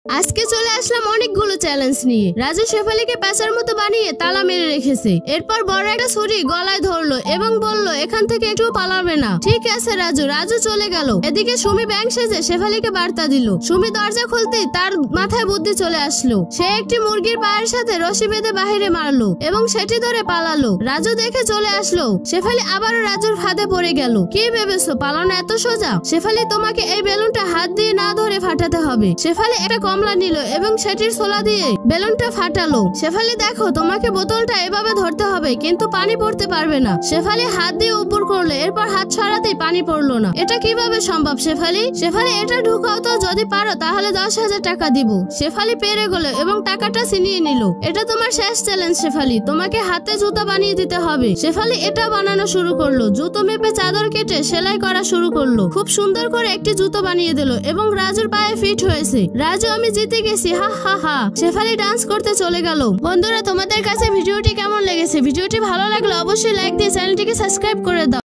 আজকে চলে আসলাম অনেকগুলো চ্যালেঞ্জ নিয়ে। রাজু শেফালিকে পেঁচার মতো বানিয়ে তালা মেরে রেখেছে। এরপর বড় একটা ছুরি গলায় ধরলো এবং বলল এখান থেকে একটু পালাবে না। ঠিক আছে রাজু চলে গেল। এদিকে সুমি ব্যাংক সেজে শেফালিকে বার্তা দিল। সুমি দরজা খুলতেই তার মাথায় বুদ্ধি চলে আসলো। সে একটি মুরগির পায়ের সাথে রশি বেঁধে বাহিরে মারলো এবং সেটি ধরে পালালো। রাজু দেখে চলে আসলো। শেফালি আবারও রাজুর ফাঁদে পড়ে গেল। কি ভেবেছো পালানো এত সোজা? শেফালি তোমাকে এই বেলুনটা হাত দিয়ে না ধরে ফাটাতে হবে। শেফালি একটা কমলা নিল এবং সেটির ছোলা দিয়ে বেলুনটা ফাটালো। শেফালি দেখো তোমাকে বোতলটা এভাবে ধরতে হবে কিন্তু পানি পড়তে পারবে না। শেফালি হাত দিয়ে উপর করলো, এরপর হাত সরাতেই পানি পড়লো না। এটা কিভাবে সম্ভব শেফালি? এটা ঢুকাও তো, যদি পারো তাহলে 10,000 টাকা দিব। শেফালি পেরে গেল এবং টাকাটা ছিনিয়ে নিল। এটা তোমার শেষ চ্যালেঞ্জ শেফালি, তোমাকে হাতে জুতা বানিয়ে দিতে হবে। শেফালি এটা বানানো শুরু করলো। জুতো মেপে চাদর কেটে সেলাই করা শুরু করলো। খুব সুন্দর করে একটি জুতো বানিয়ে দিল এবং রাজুর পায়ে ফিট হয়েছে। রাজু আমি জিতে গেছি, হা হা হা। শেফালি ডান্স করতে চলে গেল। বন্ধুরা তোমাদের কাছে ভিডিওটি কেমন লেগেছে? ভিডিওটি ভালো লাগলে অবশ্যই লাইক দিয়ে চ্যানেলটিকে সাবস্ক্রাইব করে দাও।